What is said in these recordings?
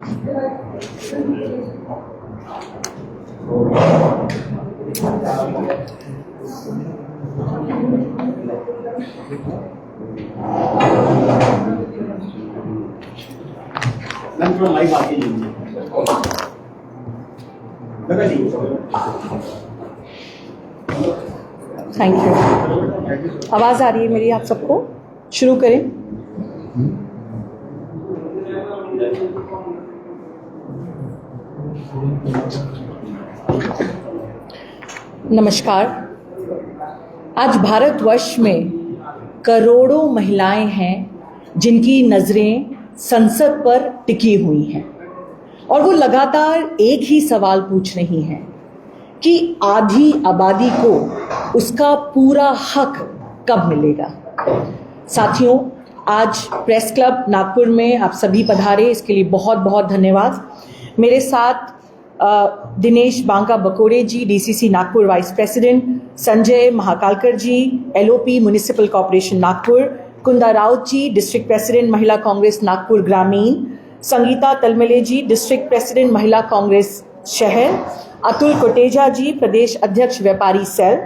Thank you. आवाज़ आ रही है मेरी आप सबको? शुरू करें। नमस्कार। आज भारतवर्ष में करोड़ों महिलाएं हैं जिनकी नज़रें संसद पर टिकी हुई हैं और वो लगातार एक ही सवाल पूछ रही हैं कि आधी आबादी को उसका पूरा हक कब मिलेगा। साथियों, आज प्रेस क्लब नागपुर में आप सभी पधारे, इसके लिए बहुत बहुत धन्यवाद। मेरे साथ Dinesh Banka Bakode ji, DCC Nagpur vice president, Sanjay Mahakalkar ji, LOP municipal corporation Nagpur, Kunda Raut ji, district president महिला कांग्रेस नागपुर ग्रामीण, संगीता तलमले जी, डिस्ट्रिक्ट प्रेसिडेंट महिला कांग्रेस शहर, अतुल कोटेजा जी, प्रदेश अध्यक्ष व्यापारी सेल,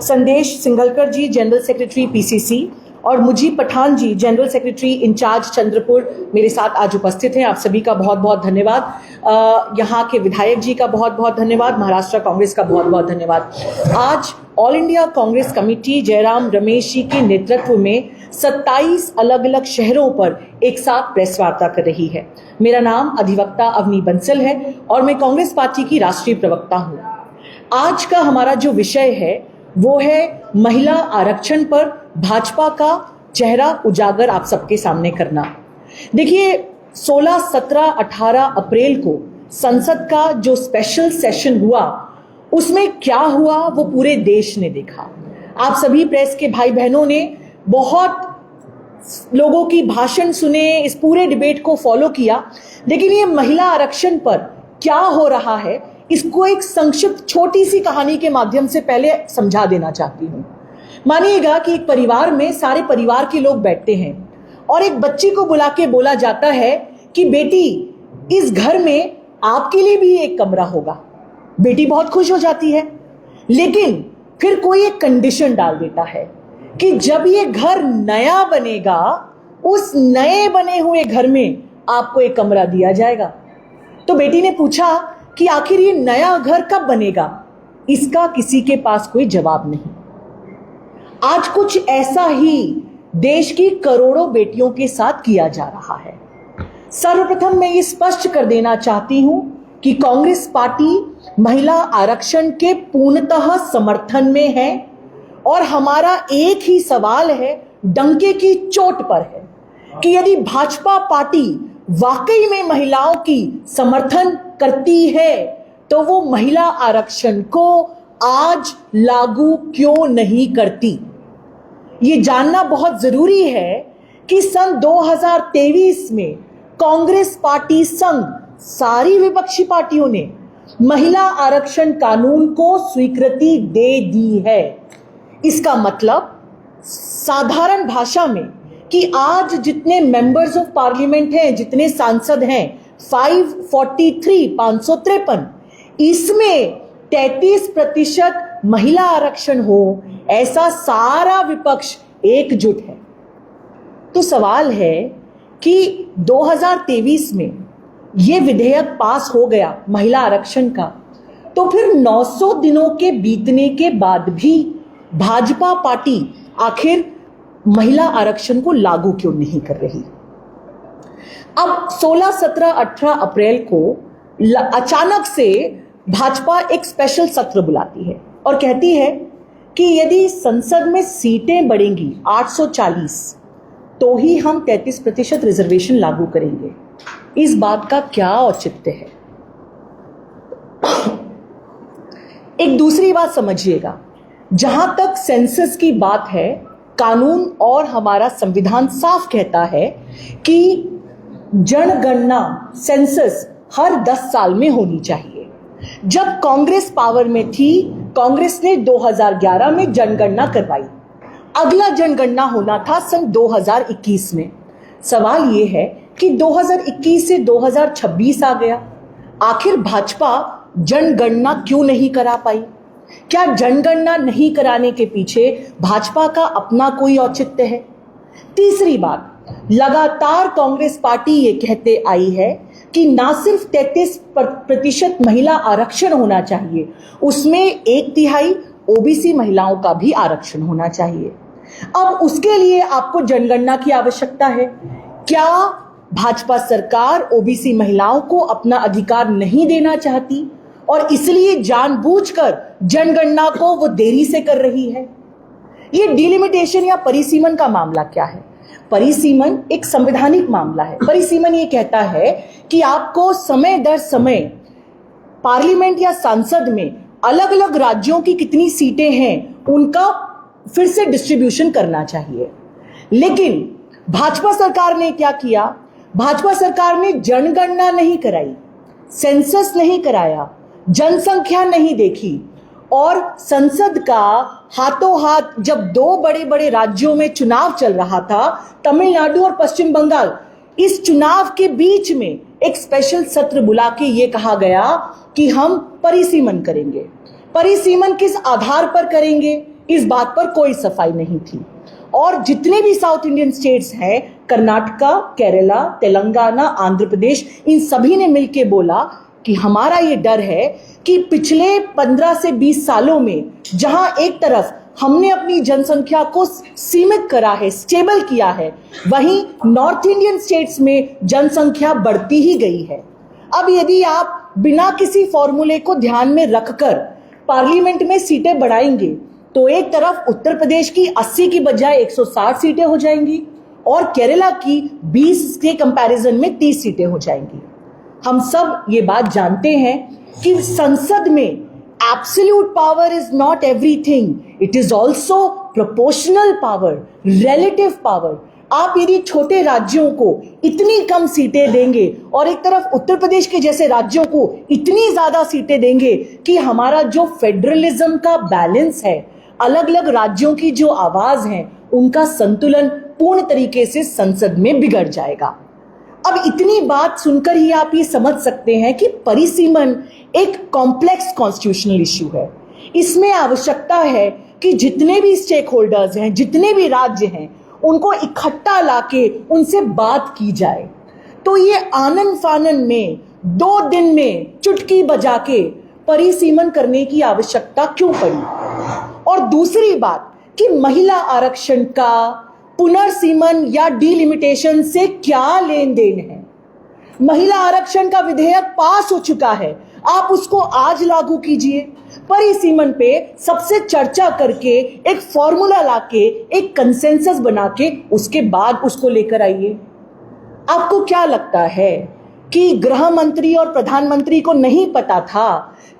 संदेश सिंघलकर जी, जनरल सेक्रेटरी पीसीसी, और मुजीब पठान जी, जनरल सेक्रेटरी इंचार्ज चंद्रपुर, मेरे साथ आज उपस्थित हैं। आप सभी का बहुत बहुत धन्यवाद। यहाँ के विधायक जी का बहुत बहुत धन्यवाद। महाराष्ट्र कांग्रेस का बहुत बहुत धन्यवाद। आज all India Congress committee Jairam Ramesh ji के नेतृत्व में 27 अलग अलग शहरों पर एक साथ प्रेस वार्ता कर रही है। मेरा नाम अधिवक्ता अवनी बंसल है और मैं कांग्रेस पार्टी की राष्ट्रीय प्रवक्ता हूँ। आज का हमारा जो विषय है वो है महिला आरक्षण पर भाजपा का चेहरा उजागर आप सबके सामने करना। देखिए, 16, 17, 18 अप्रैल को संसद का जो स्पेशल सेशन हुआ उसमें क्या हुआ वो पूरे देश ने देखा। आप सभी प्रेस के भाई बहनों ने बहुत लोगों की भाषण सुने, इस पूरे डिबेट को फॉलो किया। लेकिन ये महिला आरक्षण पर क्या हो रहा है इसको एक संक्षिप्त छोटी सी कहानी के माध्यम से पहले समझा देना चाहती हूँ। मानिएगा कि एक परिवार में सारे परिवार के लोग बैठते हैं और एक बच्ची को बुला के बोला जाता है कि बेटी, इस घर में आपके लिए भी एक कमरा होगा। बेटी बहुत खुश हो जाती है, लेकिन फिर कोई एक कंडीशन डाल देता है कि जब ये घर नया बनेगा उस नए बने हुए घर में आपको एक कमरा दिया जाएगा। तो बेटी ने पूछा कि आखिर ये नया घर कब बनेगा। इसका किसी के पास कोई जवाब नहीं। आज कुछ ऐसा ही देश की करोड़ों बेटियों के साथ किया जा रहा है। सर्वप्रथम मैं ये स्पष्ट कर देना चाहती हूं कि कांग्रेस पार्टी महिला आरक्षण के पूर्णतः समर्थन में है और हमारा एक ही सवाल है, डंके की चोट पर है, कि यदि भाजपा पार्टी वाकई में महिलाओं की समर्थन करती है तो वो महिला आरक्षण को आज लागू क्यों नहीं करती। ये जानना बहुत जरूरी है कि सन 2023 में कांग्रेस पार्टी संग सारी विपक्षी पार्टियों ने महिला आरक्षण कानून को स्वीकृति दे दी है। इसका मतलब साधारण भाषा में कि आज जितने मेंबर्स ऑफ पार्लियामेंट हैं, जितने सांसद हैं, 553, इसमें 33% महिला आरक्षण हो, ऐसा सारा विपक्ष एकजुट है। तो सवाल है कि 2023 में ये विधेयक पास हो गया महिला आरक्षण का, तो फिर 900 दिनों के बीतने के बाद भी भाजपा पार्टी आखिर महिला आरक्षण को लागू क्यों नहीं कर रही। अब 16, 17, 18 अप्रैल को अचानक से भाजपा एक स्पेशल सत्र बुलाती है और कहती है कि यदि संसद में सीटें बढ़ेंगी 840 तो ही हम 33% रिजर्वेशन लागू करेंगे। इस बात का क्या औचित्य है। एक दूसरी बात समझिएगा, जहां तक सेंसस की बात है, कानून और हमारा संविधान साफ कहता है कि जनगणना सेंसस हर 10 साल में होनी चाहिए। जब कांग्रेस पावर में थी, कांग्रेस ने 2011 में जनगणना करवाई। अगला जनगणना होना था सन 2021 में। सवाल ये है कि 2021 से 2026 आ गया, आखिर भाजपा जनगणना क्यों नहीं करा पाई? क्या जनगणना नहीं कराने के पीछे भाजपा का अपना कोई औचित्य है? तीसरी बात, लगातार कांग्रेस पार्टी ये कहते आई है कि ना सिर्फ 33% महिला आरक्षण होना चाहिए, उसमें 1/3 ओबीसी महिलाओं का भी आरक्षण होना चाहिए। अब उसके लिए आपको जनगणना की आवश्यकता है। क्या भाजपा सरकार ओबीसी महिलाओं को अपना अधिकार नहीं देना चाहती और इसलिए जानबूझकर जनगणना को वो देरी से कर रही है? ये डिलिमिटेशन या परिसीमन का मामला क्या है? परिसीमन एक संवैधानिक मामला है। परिसीमन ये कहता है कि आपको समय दर समय पार्लियामेंट या संसद में अलग अलग राज्यों की कितनी सीटें हैं उनका फिर से डिस्ट्रीब्यूशन करना चाहिए। लेकिन भाजपा सरकार ने क्या किया? भाजपा सरकार ने जनगणना नहीं कराई, सेंसस नहीं कराया, जनसंख्या नहीं देखी और संसद का हाथों हाथ जब दो बड़े बड़े राज्यों में चुनाव चल रहा था, तमिलनाडु और पश्चिम बंगाल, इस चुनाव के बीच में एक स्पेशल सत्र बुला के ये कहा गया कि हम परिसीमन करेंगे। परिसीमन किस आधार पर करेंगे, इस बात पर कोई सफाई नहीं थी। और जितने भी साउथ इंडियन स्टेट्स हैं, कर्नाटका, केरला, तेलंगाना, आंध्र प्रदेश, इन सभी ने मिलकर बोला कि हमारा ये डर है कि पिछले 15 से 20 सालों में जहां एक तरफ हमने अपनी जनसंख्या को सीमित करा है, स्टेबल किया है, वहीं नॉर्थ इंडियन स्टेट्स में जनसंख्या बढ़ती ही गई है। अब यदि आप बिना किसी फॉर्मूले को ध्यान में रखकर पार्लियामेंट में सीटें बढ़ाएंगे तो एक तरफ उत्तर प्रदेश की 80 की बजाय 160 सीटें हो जाएंगी और केरला की 20 के कंपैरिजन में 30 सीटें हो जाएंगी। हम सब ये बात जानते हैं कि संसद में absolute power is not everything, it is also proportional power, relative power. आप यदि छोटे राज्यों को इतनी कम सीटें देंगे और एक तरफ उत्तर प्रदेश के जैसे राज्यों को इतनी ज्यादा सीटें देंगे कि हमारा जो फेडरलिज्म का बैलेंस है, अलग अलग राज्यों की जो आवाज है, उनका संतुलन पूर्ण तरीके से संसद में बिगड़ जाएगा। अब इतनी बात सुनकर ही आप ये समझ सकते हैं कि परिसीमन एक कॉम्प्लेक्स कॉन्स्टिट्यूशनल इश्यू है। इसमें आवश्यकता है कि जितने भी स्टेक होल्डर्स हैं, जितने भी राज्य हैं, उनको इकट्ठा लाके उनसे बात की जाए। तो ये आनन फानन में 2 दिन में चुटकी बजा के परिसीमन करने की आवश्यकता क्यों पड़ी? और दूसरी बात कि महिला आरक्षण का पुनर्सीमन या डिलिमिटेशन से क्या लेन देन है? महिला आरक्षण का विधेयक पास हो चुका है, आप उसको आज लागू कीजिए। परिसीमन पे सबसे चर्चा करके एक फॉर्मूला लाके, एक कंसेंसस बना के उसके बाद उसको लेकर आइए। आपको क्या लगता है कि गृह मंत्री और प्रधानमंत्री को नहीं पता था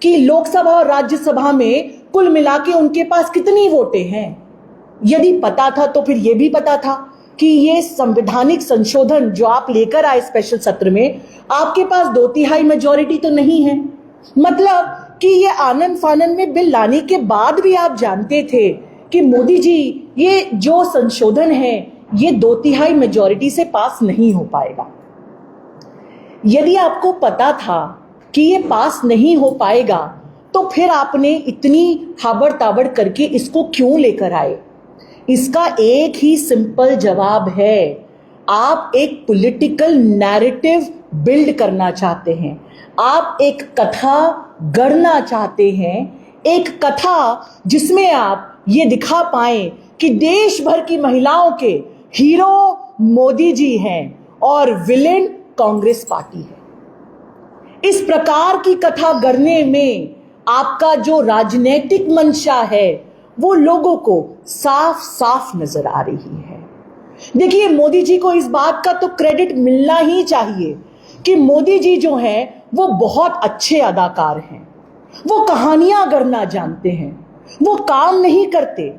कि लोकसभा और राज्यसभा में कुल मिला के उनके पास कितनी वोटें हैं? यदि पता था तो फिर यह भी पता था कि ये संवैधानिक संशोधन जो आप लेकर आए स्पेशल सत्र में, आपके पास 2/3 मेजॉरिटी तो नहीं है। मतलब कि ये आनन फानन में बिल लाने के बाद भी आप जानते थे कि मोदी जी ये जो संशोधन है ये 2/3 मेजॉरिटी से पास नहीं हो पाएगा। यदि आपको पता था कि ये पास नहीं हो पाएगा तो फिर आपने इतनी हाबड़ ताबड़ करके इसको क्यों लेकर आए? इसका एक ही सिंपल जवाब है, आप एक पॉलिटिकल नैरेटिव बिल्ड करना चाहते हैं, आप एक कथा गढ़ना चाहते हैं, एक कथा जिसमें आप ये दिखा पाएं कि देश भर की महिलाओं के हीरो मोदी जी हैं और विलेन कांग्रेस पार्टी है। इस प्रकार की कथा गढ़ने में आपका जो राजनीतिक मंशा है वो लोगों को साफ साफ नजर आ रही है। देखिए, मोदी जी को इस बात का तो क्रेडिट मिलना ही चाहिए कि मोदी जी जो हैं वो बहुत अच्छे अदाकार हैं, वो कहानियां गढ़ना जानते हैं, वो काम नहीं करते।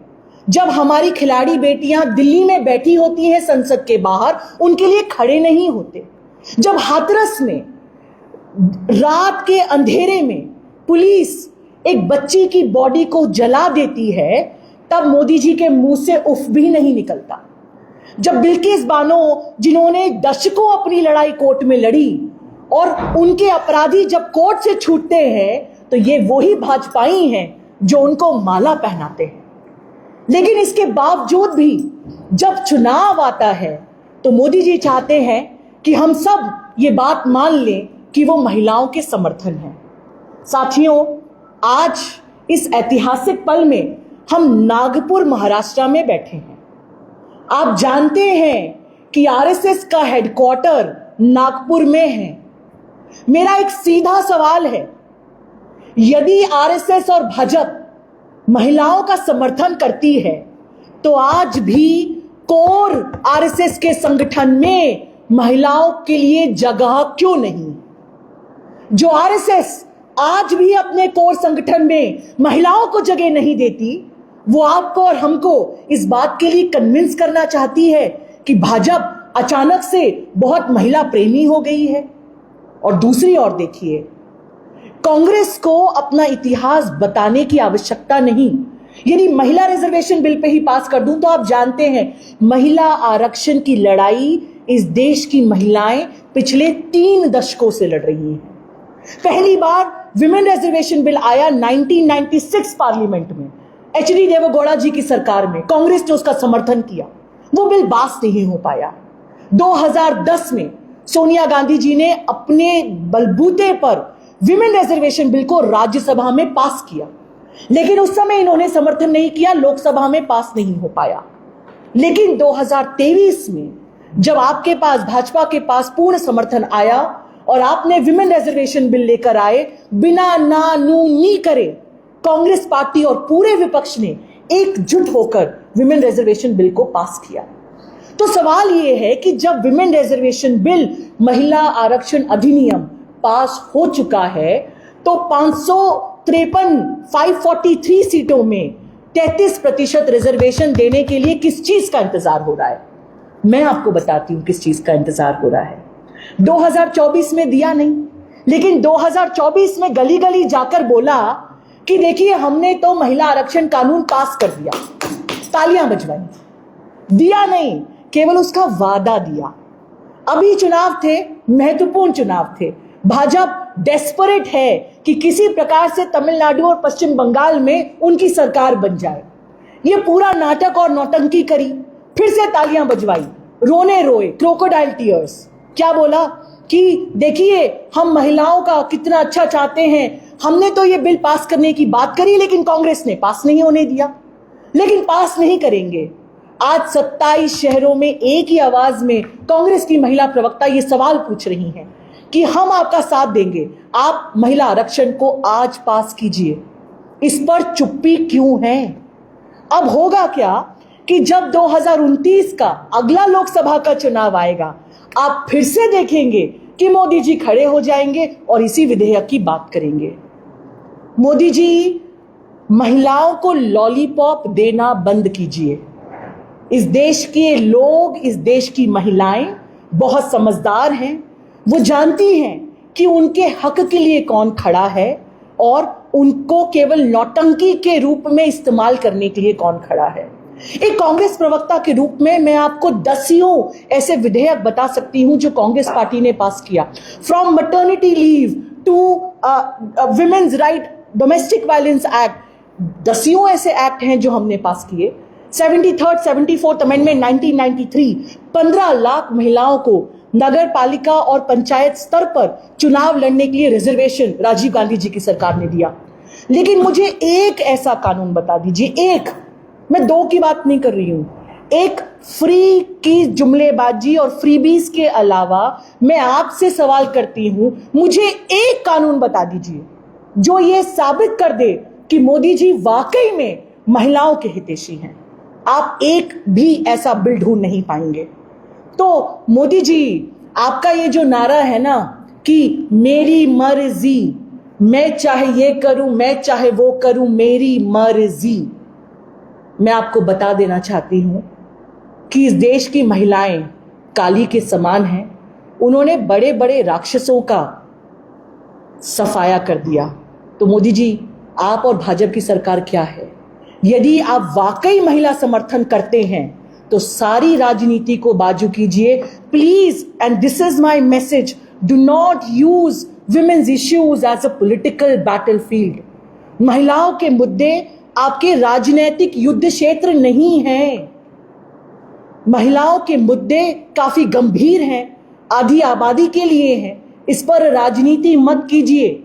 जब हमारी खिलाड़ी बेटियां दिल्ली में बैठी होती हैं संसद के बाहर, उनके लिए खड़े नहीं होते। जब हाथरस में रात के अंधेरे में पुलिस एक बच्ची की बॉडी को जला देती है, तब मोदी जी के मुंह से उफ भी नहीं निकलता। जब बिल्किस बानो, जिन्होंने दशकों अपनी लड़ाई कोर्ट में लड़ी, और उनके अपराधी जब कोर्ट से छूटते हैं तो ये वही भाजपाई हैं जो उनको माला पहनाते हैं। लेकिन इसके बावजूद भी जब चुनाव आता है तो मोदी जी चाहते हैं कि हम सब ये बात मान लें कि वो महिलाओं के समर्थन हैं। साथियों, आज इस ऐतिहासिक पल में हम नागपुर, महाराष्ट्र में बैठे हैं। आप जानते हैं कि आरएसएस का हेडक्वार्टर नागपुर में है। मेरा एक सीधा सवाल है, यदि आरएसएस और भाजपा महिलाओं का समर्थन करती है तो आज भी कोर आरएसएस के संगठन में महिलाओं के लिए जगह क्यों नहीं? जो आरएसएस आज भी अपने कोर संगठन में महिलाओं को जगह नहीं देती, वो आपको और हमको इस बात के लिए कन्विंस करना चाहती है कि भाजपा अचानक से बहुत महिला प्रेमी हो गई है। और दूसरी ओर देखिए, कांग्रेस को अपना इतिहास बताने की आवश्यकता नहीं। यदि महिला रिजर्वेशन बिल पे ही पास कर दूं तो आप जानते हैं, महिला आरक्षण की लड़ाई इस देश की महिलाएं पिछले 3 दशकों से लड़ रही हैं। पहली बार विमेन रिजर्वेशन बिल आया 1996 पार्लियामेंट में, एचडी देवेगौड़ा जी की सरकार में। कांग्रेस ने उसका समर्थन किया, वो बिल पास नहीं हो पाया। 2010 में सोनिया गांधी जी ने अपने बलबूते पर विमेन रिजर्वेशन बिल को राज्यसभा में पास किया, लेकिन उस समय इन्होंने समर्थन नहीं किया, लोकसभा में पास नहीं हो पाया। लेकिन 2023 में जब आपके पास, भाजपा के पास पूर्ण समर्थन आया और आपने विमेन रिजर्वेशन बिल लेकर आए, बिना ना नू नी करे कांग्रेस पार्टी और पूरे विपक्ष ने एकजुट होकर विमेन रिजर्वेशन बिल को पास किया। तो सवाल यह है कि जब विमेन रिजर्वेशन बिल, महिला आरक्षण अधिनियम पास हो चुका है, तो 543 सीटों में 33% रिजर्वेशन देने के लिए किस चीज का इंतजार हो रहा है? मैं आपको बताती हूं किस चीज का इंतजार हो रहा है। 2024 में दिया नहीं, लेकिन 2024 में गली गली जाकर बोला कि देखिए हमने तो महिला आरक्षण कानून पास कर दिया, तालियां बजवाई। दिया नहीं, केवल उसका वादा दिया। अभी चुनाव थे, महत्वपूर्ण चुनाव थे। भाजपा डेस्परेट है कि किसी प्रकार से तमिलनाडु और पश्चिम बंगाल में उनकी सरकार बन जाए। ये पूरा नाटक और नौटंकी करी, फिर से तालियां बजवाई, रोने रोए, क्रोकोडाइल टीयर्स। क्या बोला कि देखिए हम महिलाओं का कितना अच्छा चाहते हैं, हमने तो ये बिल पास करने की बात करी, लेकिन कांग्रेस ने पास नहीं होने दिया। लेकिन पास नहीं करेंगे। आज 27 शहरों में एक ही आवाज में कांग्रेस की महिला प्रवक्ता ये सवाल पूछ रही हैं कि हम आपका साथ देंगे, आप महिला आरक्षण को आज पास कीजिए। इस पर चुप्पी क्यों है? अब होगा क्या कि जब 2029 का अगला लोकसभा का चुनाव आएगा, आप फिर से देखेंगे कि मोदी जी खड़े हो जाएंगे और इसी विधेयक की बात करेंगे। मोदी जी, महिलाओं को लॉलीपॉप देना बंद कीजिए। इस देश के लोग, इस देश की महिलाएं बहुत समझदार हैं। वो जानती हैं कि उनके हक के लिए कौन खड़ा है और उनको केवल नौटंकी के रूप में इस्तेमाल करने के लिए कौन खड़ा है। एक कांग्रेस प्रवक्ता के रूप में मैं आपको दसियों ऐसे विधेयक बता सकती हूं जो कांग्रेस पार्टी ने पास किया। From maternity leave to women's right, domestic violence act, दसियों ऐसे एक्ट हैं जो हमने पास किए। 73rd 74th अमेंडमेंट 1993, 15 लाख महिलाओं को नगर पालिका और पंचायत स्तर पर चुनाव लड़ने के लिए रिजर्वेशन राजीव गांधी जी की सरकार ने दिया। लेकिन मुझे एक ऐसा कानून बता दीजिए, एक, मैं 2 की बात नहीं कर रही हूं, एक फ्री की जुमलेबाजी और फ्रीबीज के अलावा मैं आपसे सवाल करती हूं, मुझे एक कानून बता दीजिए जो ये साबित कर दे कि मोदी जी वाकई में महिलाओं के हितैषी हैं। आप एक भी ऐसा बिल ढूंढ नहीं पाएंगे। तो मोदी जी, आपका ये जो नारा है ना कि मेरी मर्जी, मैं चाहे ये करूं, मैं चाहे वो करूं, मेरी मर्जी, मैं आपको बता देना चाहती हूं कि इस देश की महिलाएं काली के समान हैं। उन्होंने बड़े बड़े राक्षसों का सफाया कर दिया। तो मोदी जी, आप और भाजपा की सरकार क्या है? यदि आप वाकई महिला समर्थन करते हैं तो सारी राजनीति को बाजू कीजिए please. And this is my message, do not use women's issues as a political battlefield. महिलाओं के मुद्दे आपके राजनीतिक युद्ध क्षेत्र नहीं हैं। महिलाओं के मुद्दे काफी गंभीर हैं, आधी आबादी के लिए हैं। इस पर राजनीति मत कीजिए।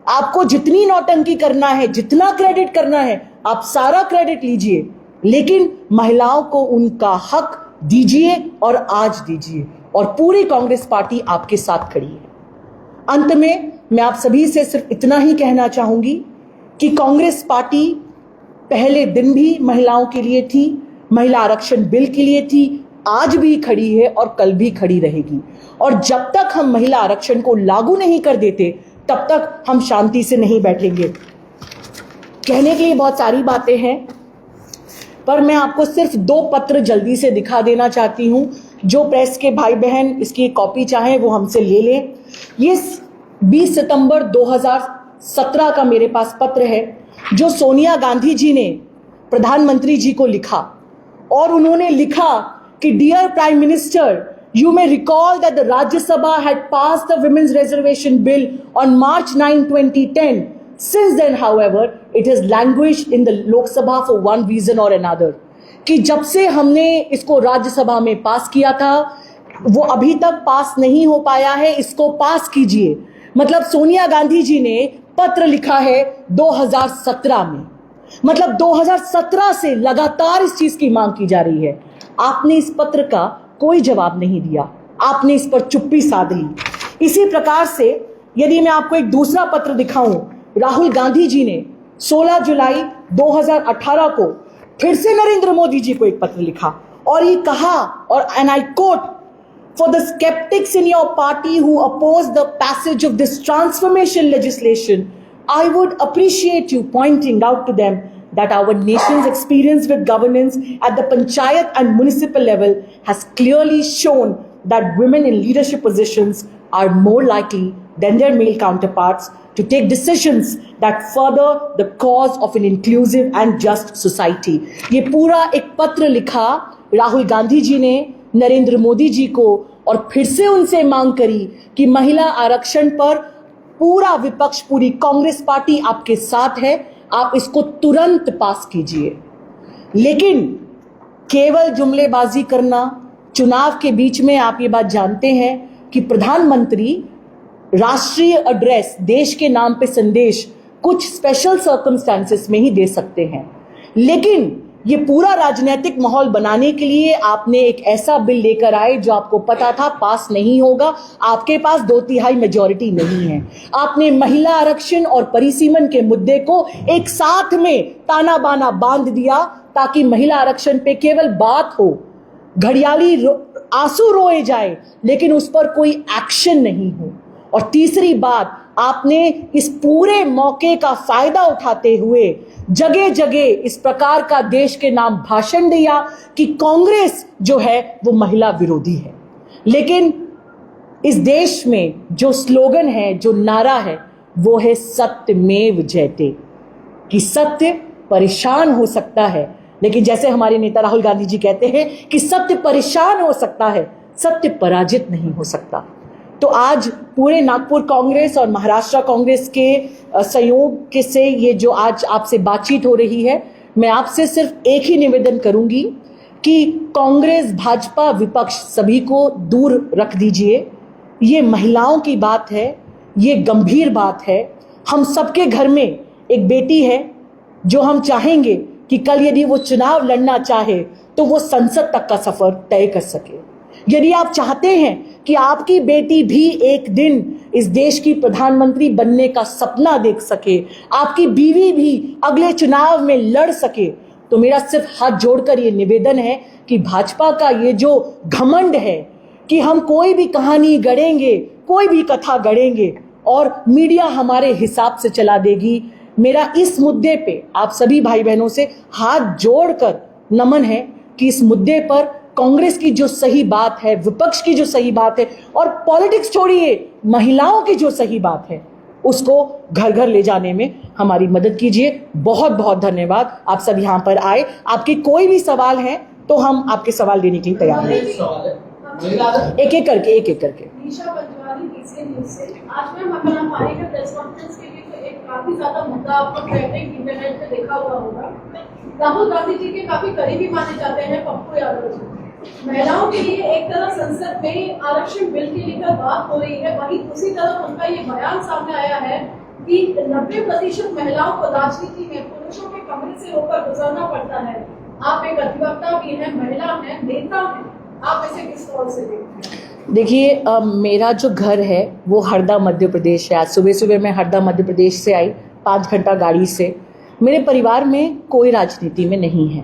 आपको जितनी नौटंकी करना है, जितना क्रेडिट करना है, आप सारा क्रेडिट लीजिए, लेकिन महिलाओं को उनका हक दीजिए और आज दीजिए। और पूरी कांग्रेस पार्टी आपके साथ खड़ी है। अंत में मैं आप सभी से सिर्फ इतना ही कहना चाहूंगी कि कांग्रेस पार्टी पहले दिन भी महिलाओं के लिए थी, महिला आरक्षण बिल के लिए थी, आज भी खड़ी है और कल भी खड़ी रहेगी। और जब तक हम महिला आरक्षण को लागू नहीं कर देते तब तक हम शांति से नहीं बैठेंगे। कहने के लिए बहुत सारी बातें हैं, पर मैं आपको सिर्फ 2 पत्र जल्दी से दिखा देना चाहती हूं। जो प्रेस के भाई बहन इसकी कॉपी चाहें वो हमसे ले लें। ये 20 सितंबर 2017 का मेरे पास पत्र है, जो सोनिया गांधी जी ने प्रधानमंत्री जी को लिखा। और उन्होंने लिखा कि dear prime minister, you may recall that the Rajya Sabha had passed the Women's Reservation Bill on March 9, 2010. Since then, however, it has languished in the Lok Sabha for one reason or another. कि जब से हमने इसको राज्यसभा में पास किया था, वो अभी तक पास नहीं हो पाया है, इसको पास कीजिए। मतलब सोनिया गांधी जी ने पत्र लिखा है 2017 में, मतलब 2017 से लगातार इस चीज की मांग की जा रही है। आपने इस पत्र का कोई जवाब नहीं दिया, आपने इस पर चुप्पी साध ली। इसी प्रकार से यदि मैं आपको एक दूसरा पत्र दिखाऊं, राहुल गांधी जी ने 16 जुलाई 2018 को फिर से नरेंद्र मोदी जी को एक पत्र लिखा और ये कहा, और and I quote, for the sceptics in your party who oppose the passage of this transformation legislation, I would appreciate you pointing out to them that our nation's experience with governance at the panchayat and municipal level has clearly shown that women in leadership positions are more likely than their male counterparts to take decisions that further the cause of an inclusive and just society. ये पूरा एक पत्र लिखा राहुल गांधी जी ने नरेंद्र मोदी जी को, और फिर से उनसे मांग करी कि महिला आरक्षण पर पूरा विपक्ष, पूरी कांग्रेस पार्टी आपके साथ है, आप इसको तुरंत पास कीजिए। लेकिन केवल जुमलेबाजी करना, चुनाव के बीच में, आप ये बात जानते हैं कि प्रधानमंत्री राष्ट्रीय एड्रेस, देश के नाम पे संदेश कुछ स्पेशल सर्कमस्टेंसेस में ही दे सकते हैं। लेकिन ये पूरा राजनीतिक माहौल बनाने के लिए आपने एक ऐसा बिल लेकर आए जो आपको पता था पास नहीं होगा, आपके पास 2/3 मेजॉरिटी नहीं है। आपने महिला आरक्षण और परिसीमन के मुद्दे को एक साथ में ताना बाना बांध दिया ताकि महिला आरक्षण पे केवल बात हो, घड़ियाली आंसू रोए जाए, लेकिन उस पर कोई एक्शन नहीं हो। और तीसरी बात, आपने इस पूरे मौके का फायदा उठाते हुए जगह जगह इस प्रकार का देश के नाम भाषण दिया कि कांग्रेस जो है वो महिला विरोधी है। लेकिन इस देश में जो स्लोगन है, जो नारा है, वो है सत्यमेव जयते, कि सत्य परेशान हो सकता है, लेकिन जैसे हमारे नेता राहुल गांधी जी कहते हैं कि सत्य परेशान हो सकता है, सत्य पराजित नहीं हो सकता। तो आज पूरे नागपुर कांग्रेस और महाराष्ट्र कांग्रेस के सहयोग के से ये जो आज आपसे बातचीत हो रही है, मैं आपसे सिर्फ एक ही निवेदन करूंगी कि कांग्रेस, भाजपा, विपक्ष सभी को दूर रख दीजिए। ये महिलाओं की बात है, ये गंभीर बात है। हम सबके घर में एक बेटी है जो हम चाहेंगे कि कल यदि वो चुनाव लड़ना चाहे तो वो संसद तक का सफर तय कर सके। यदि आप चाहते हैं कि आपकी बेटी भी एक दिन इस देश की प्रधानमंत्री बनने का सपना देख सके, आपकी बीवी भी अगले चुनाव में लड़ सके, तो मेरा सिर्फ हाथ जोड़कर ये निवेदन है कि भाजपा का ये जो घमंड है कि हम कोई भी कहानी गढ़ेंगे, कोई भी कथा गढ़ेंगे और मीडिया हमारे हिसाब से चला देगी, मेरा इस मुद्दे पे आप सभी भाई बहनों से हाथ जोड़कर नमन है कि इस मुद्दे पर कांग्रेस की जो सही बात है, विपक्ष की जो सही बात है, और पॉलिटिक्स छोड़िए, महिलाओं की जो सही बात है, उसको घर घर ले जाने में हमारी मदद कीजिए। बहुत बहुत धन्यवाद, आप सब यहाँ पर आए। आपके कोई भी सवाल हैं तो हम आपके सवाल देने के लिए तैयार हैं। एक एक करके निशा पंचवाली डीसी न्यूज़ से। आज मैं अपना हमारे के प्रेस कॉन्फ्रेंस के लिए एक काफी ज्यादा मुद्दा आपको ट्रेंडिंग इंटरनेट पे देखा हुआ होगा। राहुल गांधी जी के काफी करीबी माने जाते हैं पप्पू यादव जी। महिलाओं के लिए एक तरफ संसद में आरक्षण बिल के लेकर बात हो रही है, वहीं दूसरी तरफ उनका ये बयान सामने आया है कि 90% महिलाओं को राजनीति में पुरुषों के कमरे से होकर गुजरना पड़ता है। आप एक अधिवक्ता भी हैं, महिला हैं, नेता हैं, आप इसे किस तौर से देखते हैं? देखिए, मेरा जो घर है वो हरदा मध्य प्रदेश है। आज सुबह सुबह मैं हरदा मध्य प्रदेश से आई 5 घंटा गाड़ी से। मेरे परिवार में कोई राजनीति में नहीं है।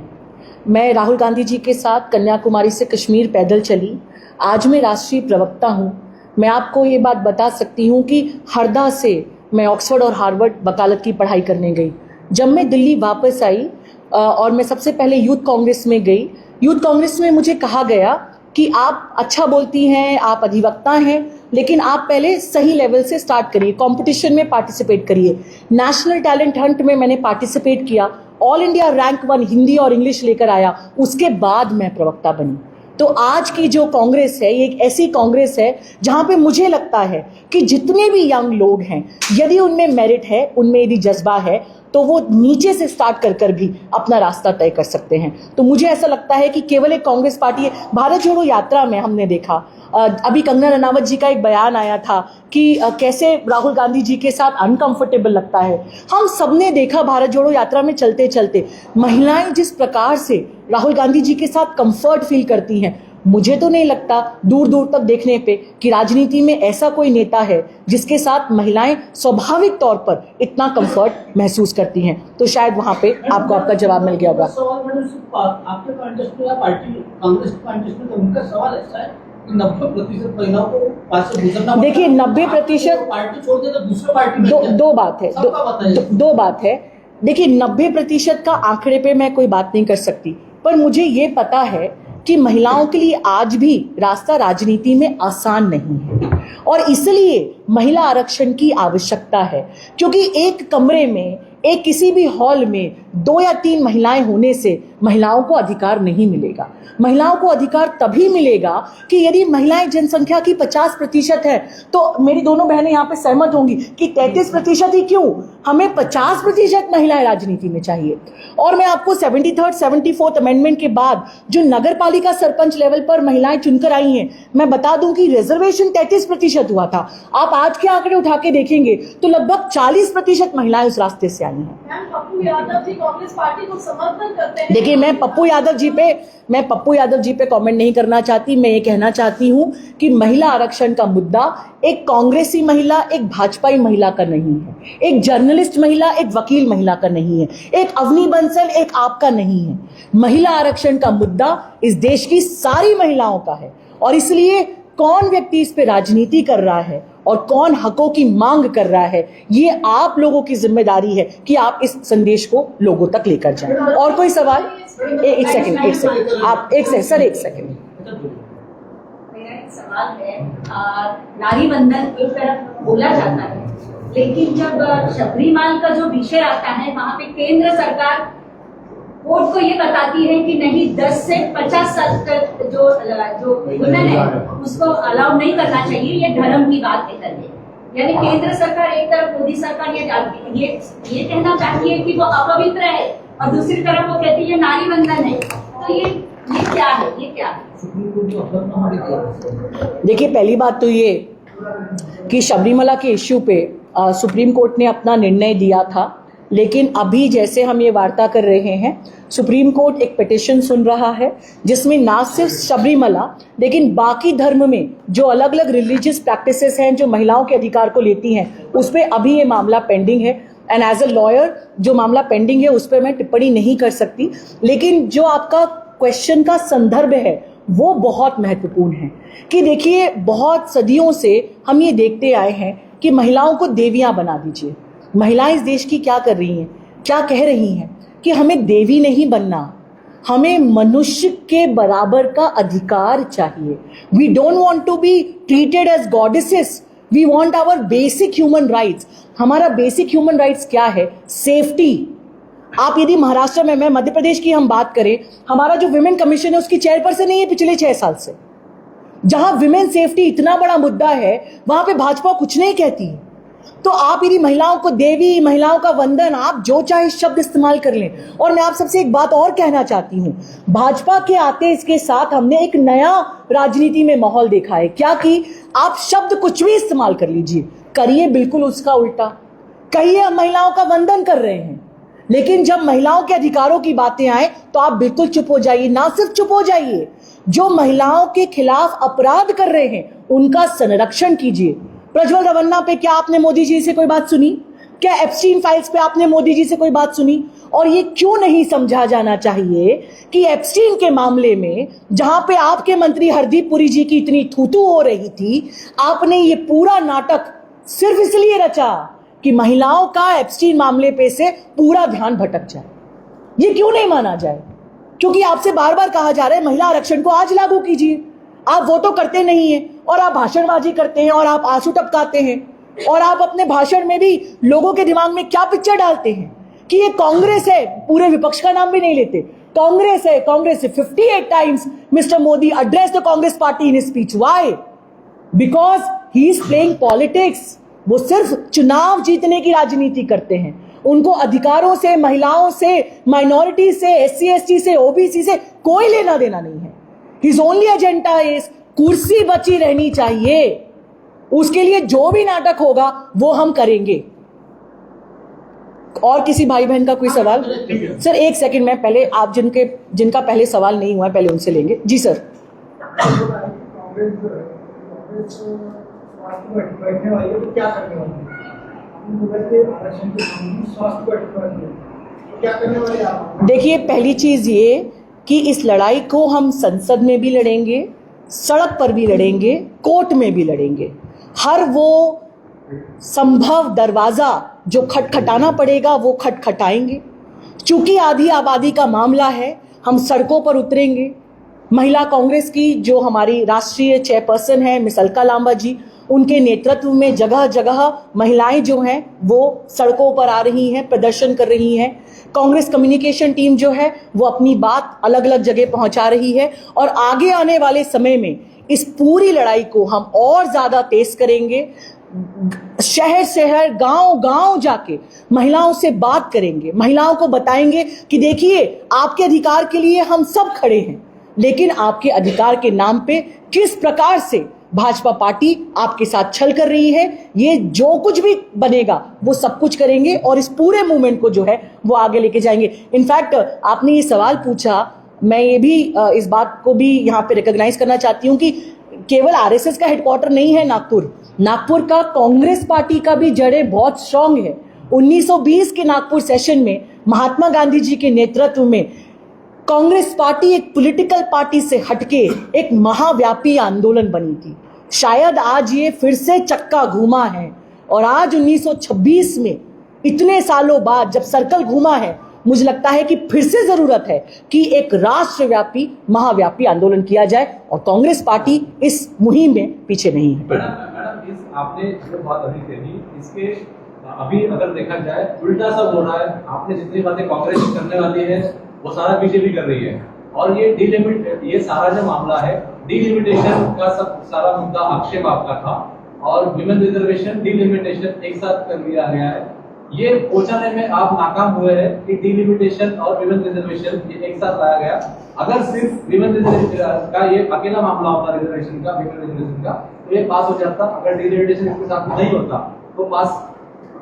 मैं राहुल गांधी जी के साथ कन्याकुमारी से कश्मीर पैदल चली। आज मैं राष्ट्रीय प्रवक्ता हूँ। मैं आपको ये बात बता सकती हूँ कि हरदा से मैं ऑक्सफोर्ड और हार्वर्ड वकालत की पढ़ाई करने गई। जब मैं दिल्ली वापस आई और मैं सबसे पहले यूथ कांग्रेस में गई, यूथ कांग्रेस में मुझे कहा गया कि आप अच्छा बोलती हैं, आप अधिवक्ता हैं, लेकिन आप पहले सही लेवल से स्टार्ट करिए, कंपटीशन में पार्टिसिपेट करिए। नेशनल टैलेंट हंट में मैंने पार्टिसिपेट किया, ऑल इंडिया रैंक 1 हिंदी और इंग्लिश लेकर आया, उसके बाद मैं प्रवक्ता बनी। तो आज की जो कांग्रेस है ये एक ऐसी कांग्रेस है जहां पे मुझे लगता है कि जितने भी यंग लोग हैं, यदि उनमें मेरिट है, उनमें यदि जज्बा है, तो वो नीचे से स्टार्ट कर भी अपना रास्ता तय कर सकते हैं। तो मुझे ऐसा लगता है कि केवल एक कांग्रेस पार्टी है। भारत जोड़ो यात्रा में हमने देखा, अभी कंगना रनावत जी का एक बयान आया था कि कैसे राहुल गांधी जी के साथ अनकंफर्टेबल लगता है। हम सबने देखा भारत जोड़ो यात्रा में चलते चलते महिलाएं जिस प्रकार से राहुल गांधी जी के साथ कंफर्ट फील करती हैं, मुझे तो नहीं लगता दूर दूर तक देखने पे कि राजनीति में ऐसा कोई नेता है जिसके साथ महिलाएं स्वाभाविक तौर पर इतना कंफर्ट महसूस करती हैं। तो शायद वहां पे आपको आपका जवाब मिल गया होगा। आपके कॉन्टेस्ट में या पार्टी कांग्रेस के कॉन्टेस्ट में, तो उनका सवाल ऐसा है कि 90% महिलाओं को पास से गुजरना। देखिए 90% पार्टी छोड़ दे तो दूसरे पार्टी दो बात है, दो बात है। देखिए 90% का आंकड़े पे मैं कोई बात नहीं कर सकती, पर मुझे ये पता है कि महिलाओं के लिए आज भी रास्ता राजनीति में आसान नहीं है और इसलिए महिला आरक्षण की आवश्यकता है। क्योंकि एक कमरे में, एक किसी भी हॉल में 2 या 3 महिलाएं होने से महिलाओं को अधिकार नहीं मिलेगा। महिलाओं को अधिकार तभी मिलेगा कि यदि महिलाएं जनसंख्या की 50% है। तो मेरी दोनों बहनें यहाँ पे सहमत होंगी कि 33% ही क्यों, हमें 50% महिलाएं राजनीति में चाहिए। और मैं आपको 73rd 74th अमेंडमेंट के बाद जो नगर पालिका सरपंच लेवल पर महिलाएं चुनकर आई हैं, मैं बता दूं कि रिजर्वेशन 33% हुआ था। आप आज के आंकड़े उठा के देखेंगे तो लगभग 40% महिलाएं उस रास्ते से आई हैं। पप्पू यादव जी कांग्रेस पार्टी को समर्थन करते हैं। देखिए मैं पप्पू यादव जी पे कमेंट नहीं करना चाहती। मैं ये कहना चाहती हूं कि महिला आरक्षण का मुद्दा एक कांग्रेसी महिला, एक भाजपाई महिला का नहीं है, एक जर्नलिस्ट महिला, एक वकील महिला का नहीं है, एक अवनी बंसल, एक आपका नहीं है। महिला आरक्षण का मुद्दा इस देश की सारी महिलाओं का है और इसलिए कौन व्यक्ति इस पे राजनीति कर रहा है और कौन हकों की मांग कर रहा है, ये आप लोगों की जिम्मेदारी है कि आप इस संदेश को लोगों तक लेकर जाएं। और कोई सवाल? एक सेकंड आप एक सेकंड। मेरा एक सवाल है, नारी बंधन एक तरफ बोला जाता है, लेकिन जब शबरीमाल का जो विषय आता है वहाँ पे केंद्र सरकार कोर्ट को ये बताती है कि नहीं 10 से 50 साल तक जो वुमेन है उसको अलाउ नहीं करना चाहिए, ये धर्म की बात है करके। यानी केंद्र सरकार एक तरफ, मोदी सरकार ये कहना चाहती है कि वो अपवित्र है और दूसरी तरफ वो कहती है नारी बंधन है। तो ये क्या है, ये क्या है? देखिए पहली बात तो ये कि शबरीमला के इश्यू पे सुप्रीम कोर्ट ने अपना निर्णय दिया था, लेकिन अभी जैसे हम ये वार्ता कर रहे हैं सुप्रीम कोर्ट एक पिटीशन सुन रहा है जिसमें ना सिर्फ शबरीमला लेकिन बाकी धर्म में जो अलग अलग रिलीजियस प्रैक्टिसेस हैं जो महिलाओं के अधिकार को लेती हैं उस पर अभी ये मामला पेंडिंग है। एंड एज अ लॉयर जो मामला पेंडिंग है उस पर मैं टिप्पणी नहीं कर सकती, लेकिन जो आपका क्वेश्चन का संदर्भ है वो बहुत महत्वपूर्ण है कि देखिए बहुत सदियों से हम ये देखते आए हैं कि महिलाओं को देवियां बना दीजिए। महिलाएं इस देश की क्या कर रही हैं, क्या कह रही हैं कि हमें देवी नहीं बनना, हमें मनुष्य के बराबर का अधिकार चाहिए। We don't want to be treated as goddesses, we want our basic human rights. हमारा बेसिक ह्यूमन राइट्स क्या है? सेफ्टी, आप यदि महाराष्ट्र में, मैं मध्य प्रदेश की हम बात करें, हमारा जो विमेन कमीशन है उसकी चेयरपर्सन नहीं है पिछले 6 साल से। जहां विमेन सेफ्टी इतना बड़ा मुद्दा है वहां पे भाजपा कुछ नहीं कहती है। तो आप यदि महिलाओं को देवी, महिलाओं का वंदन, आप जो चाहे शब्द इस्तेमाल कर लें। और मैं आप सबसे एक बात और कहना चाहती हूं, भाजपा के आते इसके साथ हमने एक नया राजनीति में माहौल देखा है। क्या कि आप शब्द कुछ भी इस्तेमाल कर लीजिए, करिए बिल्कुल उसका उल्टा। कहिए हम महिलाओं का वंदन कर रहे हैं, लेकिन जब महिलाओं के अधिकारों की बातें आए तो आप बिल्कुल चुप हो जाइए। ना सिर्फ चुप हो जाइए, जो महिलाओं के खिलाफ अपराध कर रहे हैं उनका संरक्षण कीजिए। प्रज्वल रवन्ना पे क्या आपने मोदी जी से कोई बात सुनी? क्या एप्स्टीन फाइल्स पे आपने मोदी जी से कोई बात सुनी? और ये क्यों नहीं समझा जाना चाहिए कि एप्स्टीन के मामले में जहां पे आपके मंत्री हरदीप पुरी जी की इतनी थूथू हो रही थी, आपने ये पूरा नाटक सिर्फ इसलिए रचा कि महिलाओं का एप्स्टीन मामले पे से पूरा ध्यान भटक जाए। ये क्यों नहीं माना जाए? क्योंकि आपसे बार बार कहा जा रहा है महिला आरक्षण को आज लागू कीजिए। आप वो तो करते नहीं है, और आप भाषणबाजी करते हैं, और आप आंसू टपकाते हैं, और आप अपने भाषण में भी लोगों के दिमाग में क्या पिक्चर डालते हैं कि ये कांग्रेस है। पूरे विपक्ष का नाम भी नहीं लेते, कांग्रेस है, कांग्रेस है। 58 times mister Modi addressed the Congress party in his speech. Why? Because he is playing politics. वो सिर्फ चुनाव जीतने की राजनीति करते हैं। उनको अधिकारों से, महिलाओं से, माइनॉरिटी से, SC ST से, OBC से कोई लेना देना नहीं है। His only agenda is कुर्सी बची रहनी चाहिए, उसके लिए जो भी नाटक होगा वो हम करेंगे। और किसी भाई बहन का कोई सवाल? सर एक सेकंड, मैं पहले आप जिनका पहले सवाल नहीं हुआ पहले उनसे लेंगे। जी सर। बैठने वाली है तो क्या करने वाली है? आरक्षण के स्वास्थ्य तो क्या करने वाले आप? देखिए, पहली चीज ये कि इस लड़ाई को हम संसद में भी लड़ेंगे, सड़क पर भी लड़ेंगे, कोर्ट में भी लड़ेंगे। हर वो संभव दरवाजा जो खटखटाना पड़ेगा वो खटखटाएंगे। चूंकि आधी आबादी का मामला है, हम सड़कों पर उतरेंगे। महिला कांग्रेस की जो हमारी राष्ट्रीय चेयरपर्सन है मिस अलका लांबा जी, उनके नेतृत्व में जगह जगह महिलाएं जो हैं वो सड़कों पर आ रही हैं, प्रदर्शन कर रही हैं। कांग्रेस कम्युनिकेशन टीम जो है वो अपनी बात अलग अलग जगह पहुंचा रही है, और आगे आने वाले समय में इस पूरी लड़ाई को हम और ज्यादा तेज करेंगे। शहर शहर, गांव गांव जाके महिलाओं से बात करेंगे, महिलाओं को बताएंगे कि देखिए आपके अधिकार के लिए हम सब खड़े हैं, लेकिन आपके अधिकार के नाम पे किस प्रकार से भाजपा पार्टी आपके साथ छल कर रही है। ये जो कुछ भी बनेगा वो सब कुछ करेंगे, और इस पूरे मूवमेंट को जो है वो आगे लेके जाएंगे। इनफैक्ट आपने ये सवाल पूछा, मैं ये भी इस बात को भी यहाँ पे रिकॉग्नाइज करना चाहती हूँ कि केवल आरएसएस का हेडक्वार्टर नहीं है नागपुर का कांग्रेस पार्टी का भी जड़ें बहुत स्ट्रांग है। 1920 के नागपुर सेशन में महात्मा गांधी जी के नेतृत्व में कांग्रेस पार्टी एक पॉलिटिकल पार्टी से हटके एक महाव्यापी आंदोलन बनी थी। शायद आज ये फिर से चक्का घूमा है, और आज 1926 में इतने सालों बाद जब सर्कल घूमा है, मुझे लगता है कि फिर से जरूरत है कि एक राष्ट्रव्यापी महाव्यापी आंदोलन किया जाए, और कांग्रेस पार्टी इस मुहिम में पीछे नहीं है। मैडम, इस आपने जो बात अभी कही, इसके अभी अगर देखा जाए उल्टा सा हो रहा है। आपने जितनी बातें कांग्रेस करने वाली है वो सारा बीजेपी कर रही है, और ये सारा जो मामला है डिलिमिटेशन का सब सारा मुद्दा आक्षेप आपका था, और विमेन रिजर्वेशन डिलिमिटेशन एक साथ कर दिया गया है। ये पहुंचाने में आप नाकाम हुए हैं कि डिलिमिटेशन और विमेन रिजर्वेशन ये एक साथ लाया गया। अगर सिर्फ विमेन रिजर्वेशन का ये अकेला मामला होता, रिजर्वेशन का, विमेन रिजर्वेशन का, तो ये पास हो जाता। अगर डिलिमिटेशन इसके साथ नहीं होता तो पास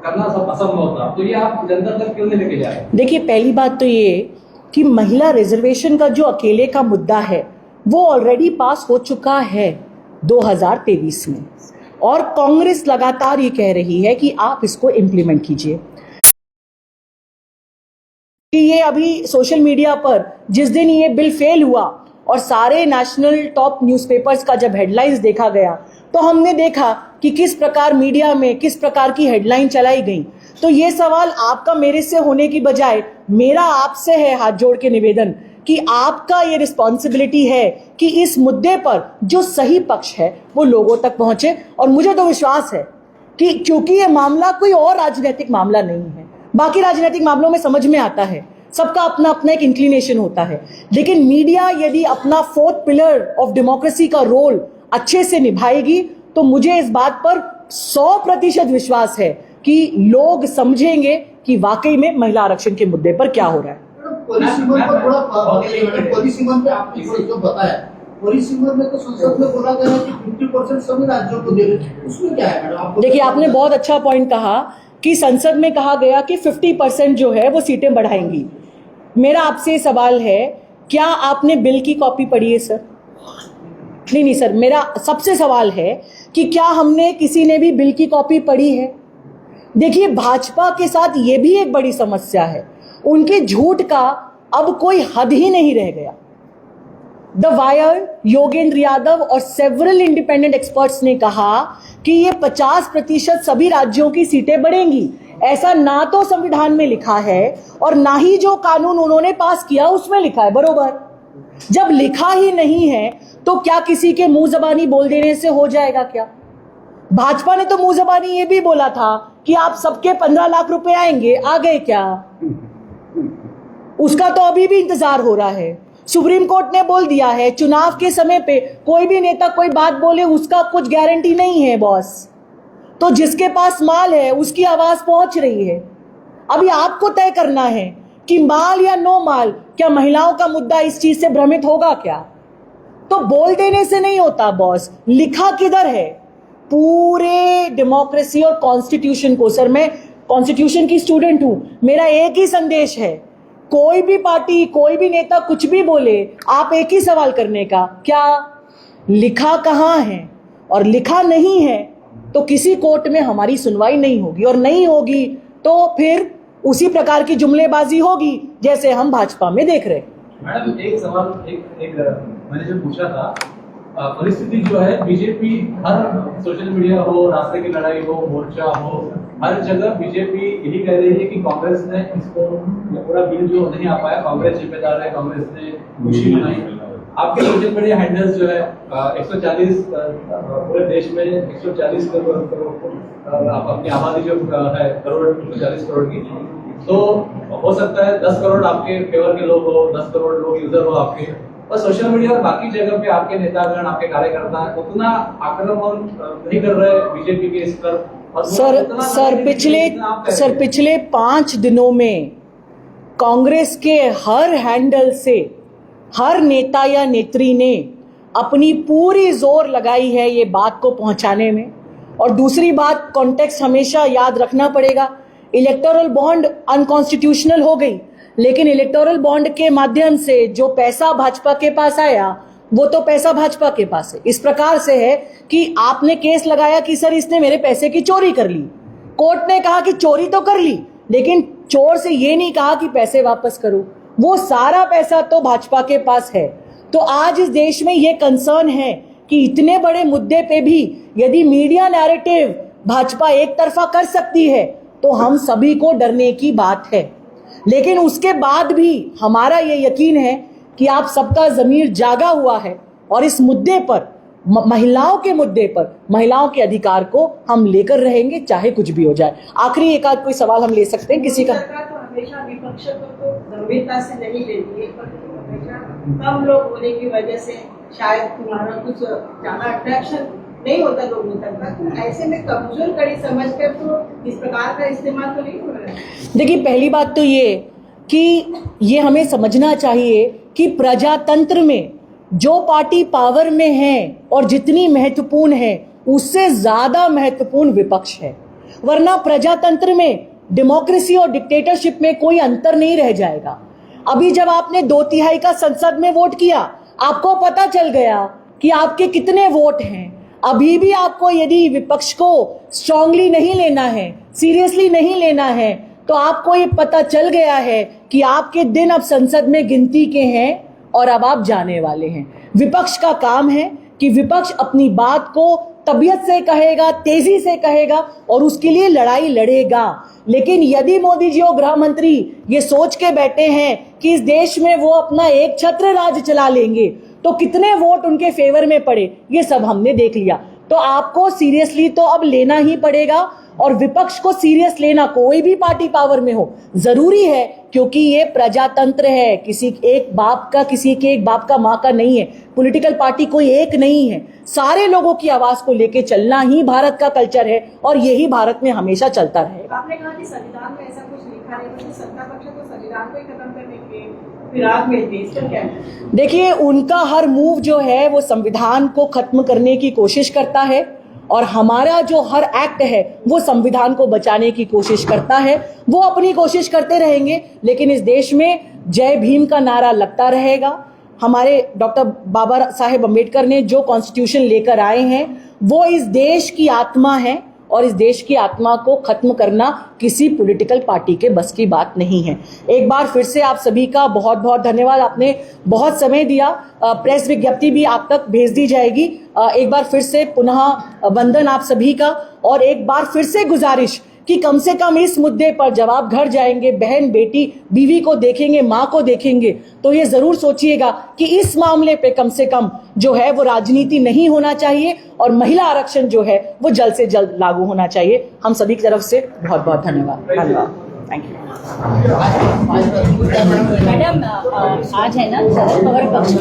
करना सब असंभव होता। तो ये आप जनता तक क्यों नहीं लेके जा रहे? देखिए, पहली बात तो ये कि महिला रिजर्वेशन का जो अकेले का मुद्दा है वो ऑलरेडी पास हो चुका है 2023 में, और कांग्रेस लगातार ये कह रही है कि आप इसको इम्प्लीमेंट कीजिए। ये अभी सोशल मीडिया पर जिस दिन ये बिल फेल हुआ और सारे नेशनल टॉप न्यूज़पेपर्स का जब हेडलाइंस देखा गया, तो हमने देखा कि किस प्रकार मीडिया में किस प्रकार की हेडलाइन चलाई गई। तो ये सवाल आपका मेरे से होने की बजाय मेरा आपसे है हाथ जोड़ के निवेदन कि आपका ये रिस्पॉन्सिबिलिटी है कि इस मुद्दे पर जो सही पक्ष है वो लोगों तक पहुंचे। और मुझे तो विश्वास है कि क्योंकि ये मामला कोई और राजनीतिक मामला नहीं है, बाकी राजनीतिक मामलों में समझ में आता है, सबका अपना अपना एक इंक्लिनेशन होता है, लेकिन मीडिया यदि अपना फोर्थ पिलर ऑफ डेमोक्रेसी का रोल अच्छे से निभाएगी तो मुझे इस बात पर 100% विश्वास है कि लोग समझेंगे कि वाकई में महिला आरक्षण के मुद्दे पर क्या हो रहा है। परिसीमन पर थोड़ा परिसीमन पे आपने जो बताया, परिसीमन में तो संसद में बोला गया है कि 50% सभी राज्यों को दे रहे, उसमें क्या है मैडम? देखिए, आपने बहुत अच्छा पॉइंट कहा कि संसद में कहा गया कि 50% जो है वो सीटें बढ़ाएंगी। मेरा आपसे सवाल है, क्या आपने बिल की कॉपी पढ़ी है सर? नहीं सर, मेरा सबसे सवाल है कि क्या हमने किसी ने भी बिल की कॉपी पढ़ी है? देखिए, भाजपा के साथ ये भी एक बड़ी समस्या है, उनके झूठ का अब कोई हद ही नहीं रह गया। द वायर, योगेंद्र यादव और सेवरल इंडिपेंडेंट एक्सपर्ट्स ने कहा कि ये 50% सभी राज्यों की सीटें बढ़ेंगी। ऐसा ना तो संविधान में लिखा है और ना ही जो कानून उन्होंने पास किया उसमें लिखा है। बरोबर, जब लिखा ही नहीं है तो क्या किसी के मुंह जबानी बोल देने से हो जाएगा क्या? भाजपा ने तो मुंह जबानी ये भी बोला था कि आप सबके 15 लाख रुपए आएंगे, आ गए क्या? उसका तो अभी भी इंतजार हो रहा है। सुप्रीम कोर्ट ने बोल दिया है चुनाव के समय पे कोई भी नेता कोई बात बोले उसका कुछ गारंटी नहीं है बॉस। तो जिसके पास माल है उसकी आवाज पहुंच रही है। अभी आपको तय करना है कि माल या नो माल, क्या महिलाओं का मुद्दा इस चीज से भ्रमित होगा क्या? तो बोल देने से नहीं होता बॉस, लिखा किधर है? पूरे डेमोक्रेसी और कॉन्स्टिट्यूशन को, सर मैं कॉन्स्टिट्यूशन की स्टूडेंट हूं, मेरा एक ही संदेश है, कोई भी पार्टी कोई भी नेता कुछ भी बोले, आप एक ही सवाल करने का, क्या लिखा कहां है? और लिखा नहीं है तो किसी कोर्ट में हमारी सुनवाई नहीं होगी, और नहीं होगी तो फिर उसी प्रकार की जुमलेबाजी होगी जैसे हम भाजपा में देख रहे। मैडम, एक सवाल मैंने जो पूछा था, परिस्थिति जो है बीजेपी हर सोशल मीडिया हो, रास्ते की लड़ाई हो, मोर्चा हो, हर जगह बीजेपी यही कह रही है कि कांग्रेस ने इसको पूरा बिल जो नहीं आ पाया, कांग्रेस जिम्मेदार है, कांग्रेस ने खुशी मनाई। आपके सोशल मीडिया हैंडल्स जो है 140 पूरे देश में 140 करोड़ अपनी आबादी जो है करोड़ 140 करोड़ की, तो हो सकता है 10 करोड़ आपके फेवर के लोग हो, 10 करोड़ लोग यूजर हो आपके, और सोशल मीडिया और बाकी जगह पे आपके नेतागण आपके कार्यकर्ता उतना आक्रमण नहीं कर रहे बीजेपी के इस पर। सर पिछले 5 दिनों में कांग्रेस के हर हैंडल से हर नेता या नेत्री ने अपनी पूरी जोर लगाई है ये बात को पहुंचाने में। और दूसरी बात, कॉन्टेक्स्ट हमेशा याद रखना पड़ेगा। इलेक्टोरल बॉन्ड अनकॉन्स्टिट्यूशनल हो गई, लेकिन इलेक्टोरल बॉन्ड के माध्यम से जो पैसा भाजपा के पास आया वो तो पैसा भाजपा के पास है। इस प्रकार से है कि आपने केस लगाया कि सर इसने मेरे पैसे की चोरी कर ली, कोर्ट ने कहा कि चोरी तो कर ली, लेकिन चोर से ये नहीं कहा कि पैसे वापस करो। वो सारा पैसा तो भाजपा के पास है। तो आज इस देश में ये कंसर्न है कि इतने बड़े मुद्दे पे भी यदि मीडिया नैरेटिव भाजपा एक तरफा कर सकती है तो हम सभी को डरने की बात है। लेकिन उसके बाद भी हमारा ये यकीन है कि आप सबका ज़मीर जागा हुआ है और इस मुद्दे पर, महिलाओं के मुद्दे पर, महिलाओं के अधिकार को हम लेकर रहेंगे चाहे कुछ भी हो जाए। आखिरी एक आध कोई सवाल हम ले सकते हैं किसी का? सरकार तो हमेशा विपक्ष को तो गंभीरता से नहीं लेती है, पर हमेशा कम लोग होने की वजह से शायद तुम्हारा कुछ ज्यादा अट्रैक्शन नहीं होता लोगों तक का, तो ऐसे में कमजोर कड़ी समझकर तो इस प्रकार का इस्तेमाल तो नहीं हो रहा है। देखिए, पहली बात तो ये कि ये हमें समझना चाहिए कि प्रजातंत्र में जो पार्टी पावर में है और जितनी महत्वपूर्ण है उससे ज्यादा महत्वपूर्ण विपक्ष है। वरना प्रजातंत्र में डेमोक्रेसी और डिक्टेटरशिप में कोई अंतर नहीं रह जाएगा। अभी जब आपने 2/3 का संसद में वोट किया, आपको पता चल गया कि आपके कितने वोट हैं। अभी भी आपको यदि विपक्ष को स्ट्रांगली नहीं लेना है, सीरियसली नहीं लेना है, तो आपको ये पता चल गया है कि आपके दिन अब संसद में गिनती के हैं और अब आप जाने वाले हैं। विपक्ष का काम है कि विपक्ष अपनी बात को तबीयत से कहेगा, तेजी से कहेगा और उसके लिए लड़ाई लड़ेगा। लेकिन यदि मोदी जी और गृह मंत्री ये सोच के बैठे हैं कि इस देश में वो अपना एक छत्र राज चला लेंगे, तो कितने वोट उनके फेवर में पड़े ये सब हमने देख लिया। तो आपको सीरियसली तो अब लेना ही पड़ेगा, और विपक्ष को सीरियस लेना, कोई भी पार्टी पावर में हो, जरूरी है, क्योंकि ये प्रजातंत्र है। किसी के एक बाप का माँ का नहीं है। पॉलिटिकल पार्टी कोई एक नहीं है, सारे लोगों की आवाज को लेके चलना ही भारत का कल्चर है, और यही भारत में हमेशा चलता रहेगा। आपने कहा कि संविधान में ऐसा कुछ लिखा नहीं, तो सत्ता पक्ष तो संविधान को ही खत्म करने के फिराक में थे, इसका क्या है? देखिए, उनका हर मूव जो है वो संविधान को खत्म करने की कोशिश करता है, और हमारा जो हर एक्ट है वो संविधान को बचाने की कोशिश करता है। वो अपनी कोशिश करते रहेंगे, लेकिन इस देश में जय भीम का नारा लगता रहेगा। हमारे डॉक्टर बाबा साहेब अम्बेडकर ने जो कॉन्स्टिट्यूशन लेकर आए हैं वो इस देश की आत्मा है, और इस देश की आत्मा को खत्म करना किसी पॉलिटिकल पार्टी के बस की बात नहीं है। एक बार फिर से आप सभी का बहुत बहुत धन्यवाद, आपने बहुत समय दिया। प्रेस विज्ञप्ति भी आप तक भेज दी जाएगी। एक बार फिर से पुनः वंदन आप सभी का, और एक बार फिर से गुजारिश कि कम से कम इस मुद्दे पर जब आप घर जाएंगे, बहन बेटी बीवी को देखेंगे, माँ को देखेंगे, तो ये जरूर सोचिएगा कि इस मामले पे कम से कम जो है वो राजनीति नहीं होना चाहिए, और महिला आरक्षण जो है वो जल्द से जल्द लागू होना चाहिए। हम सभी की तरफ से बहुत बहुत धन्यवाद। Thank you. मैडम, आज है ना शरद पवार पक्ष